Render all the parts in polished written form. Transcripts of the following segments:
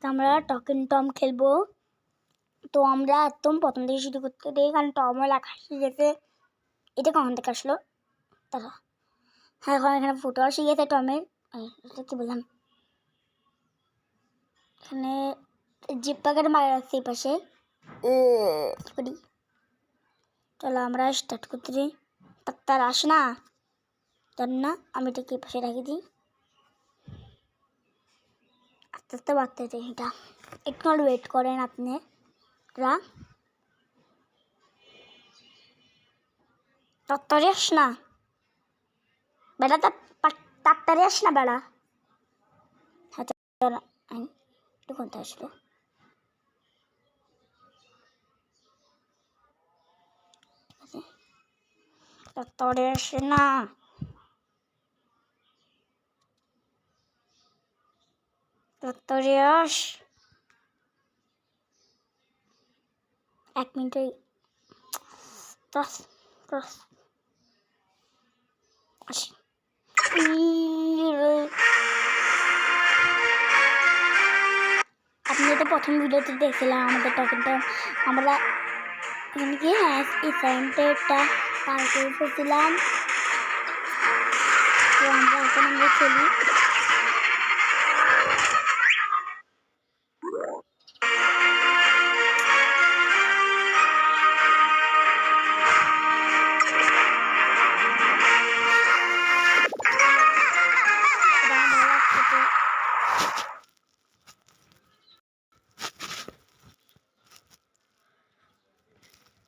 আজকে আমরা talking Tom খেলবো। তো আমরা একদম প্রথম থেকে শুরু করতে দিই, কারণ টমও লেখা শিখেছে। এটা কখন থেকে আসলো তারা? হ্যাঁ, এখন এখানে ফুটবল শিখেছে টমের। এটা কি বললাম, এখানে জিপ প্যাকেট মারা রাখছে এই পাশে। করি চলো আমরা স্টার্ট করতে দিই। তার আস না, জান না আমি এটাকে এই পাশে রাখি দিই। আস্তে আস্তে বাড়তে দিই, এটা একটু ওয়েট করেন আপনারা। তাড়াতাড়ি আস না বেড়া, তাড়াতাড়ি আস না বেড়া। হ্যাঁ একটু কোনটা আসলো? তাড়াতাড়ি আসে না, তাড়াতাড়ি আস। 1 মিনিটে আসি। আপনি তো প্রথম ভিডিওতে দেখছিলাম আমাদের টকিংটা, আমরা এখানে কি অ্যাসাইনমেন্টটা পার করে ফেলছিলাম। তো আমরা এখন খেলি।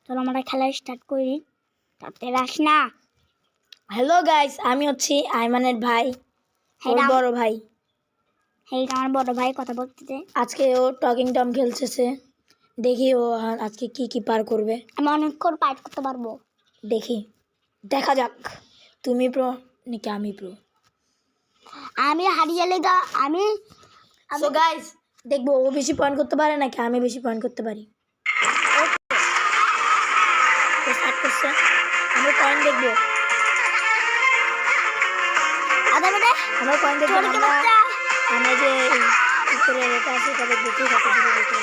চলো আমরা খেলা স্টার্ট করি, তাতে রাস না। হ্যালো গাইস, আমি হচ্ছি আইমানের ভাই, ওর বড় ভাই। হ্যাঁ, আমার বড় ভাই কথা বলতেছে। আজকে ও টকিং টম খেলতেছে, দেখি ও আজকে কি কি পার করবে। আমি অনেকক্ষণ পার করতে পারবো, দেখি, দেখা যাক। তুমি প্রো নাকি আমি প্রো? আমি হারিয়ে গেলে তো আমি সো গাইস, দেখবো ও বেশি পয়েন্ট করতে পারে নাকি আমি বেশি পয়েন্ট করতে পারি। স্টার্ট করছে, আমরা পয়েন্ট দেখবো। আমরা পয়েন্ট দেখবো, আমরা যে উপরে রেখা আছে এটা দেখবো, ঠিক আছে দূরে রেখে।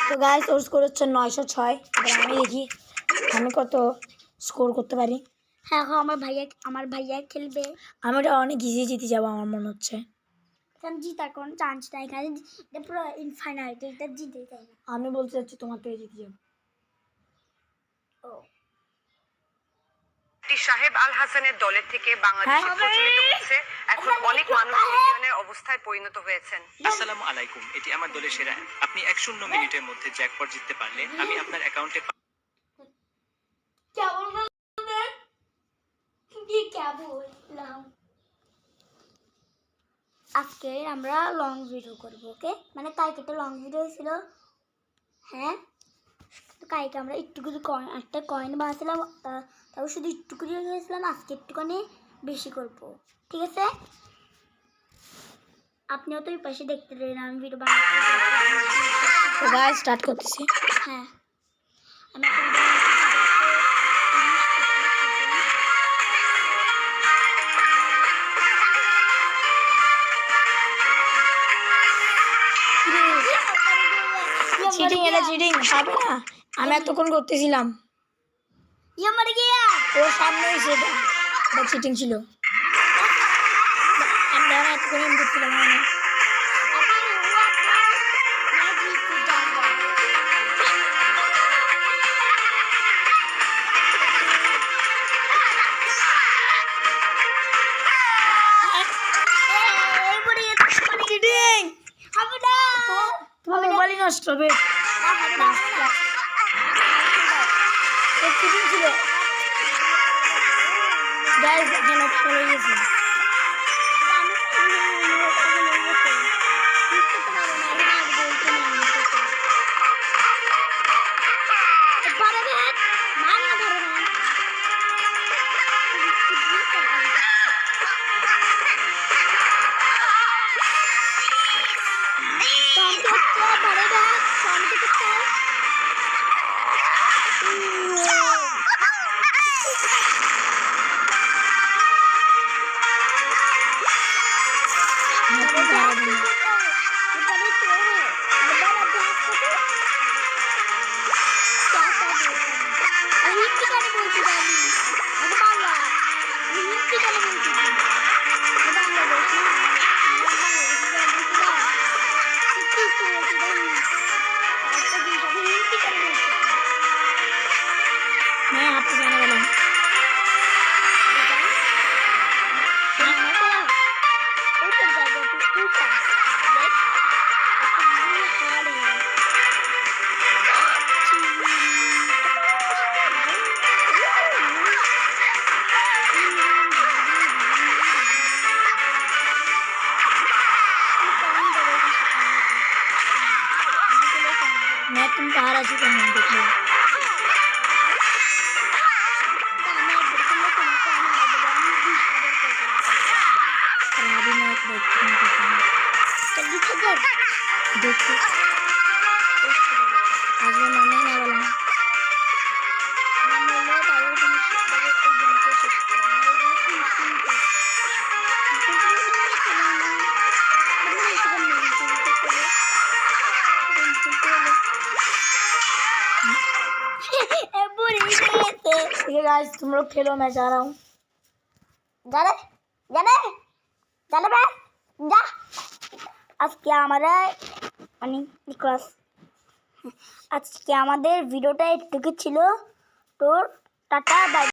তো গাইস, ওর স্কোর হচ্ছে 906। এবার আমি দেখি আমি কত স্কোর করতে পারি। হ্যাঁ, আমার ভাইয়া খেলবে। আমি ওটা অনেক ইজি জিতে যাবো আমার মনে হচ্ছে। জিতার কোনো চান্স নাই, এখানে এটা পুরো ইনফাইনাইট, এটা জিতে যায় না। আমি বলতে চাচ্ছি তোমার থেকে জিতে যাবো। সাহেব আল হাসানের দলের থেকে বাংলাদেশে প্রচলিত হচ্ছে, এখন অনেক মানুষ মিলিয়নের অবস্থায় পরিণত হয়েছেন। আসসালামু আলাইকুম, এটি আমার দলের সেরা। আপনি 1-0 মিনিটের মধ্যে জ্যাকপট জিততে পারলে আমি আপনার অ্যাকাউন্টে আজকে আমরা লং ভিডিও করবো, ওকে? মানে কালকে একটা লং ভিডিও ছিল, হ্যাঁ। তো কালকে আমরা একটু করে একটা কয়েন বানাচ্ছিলাম, তাও শুধু একটু করে গিয়েছিলাম। আজকে একটুখানি বেশি করবো, ঠিক আছে? আপনিও তো এই পাশে দেখতে দেন, আমি ভিডিও বানাচ্ছি। গাইস, স্টার্ট করতেছি। হ্যাঁ, আমি চিটিং, এটা চিটিং হবে না। আমি এতক্ষণ করতেছিলাম, ওর সামনেই সেটা চিটিং ছিল। আমি এতক্ষণ করছিলাম। হবে ছিল গাইস দেখেন চলে গেছে मैं आपको जाने वाला हूँ मैं तुम बाहर आ चुका हूँ देख लो अभी मैं एक देखो आज मैं मरने वाला हूँ ठीक है गाइस तुम लोग खेलो मैं जा रहा हूँ जाने जाने जाने बे जा আজকে আমাদের ভিডিওটা একটুকু ছিল তোর টাটা বাই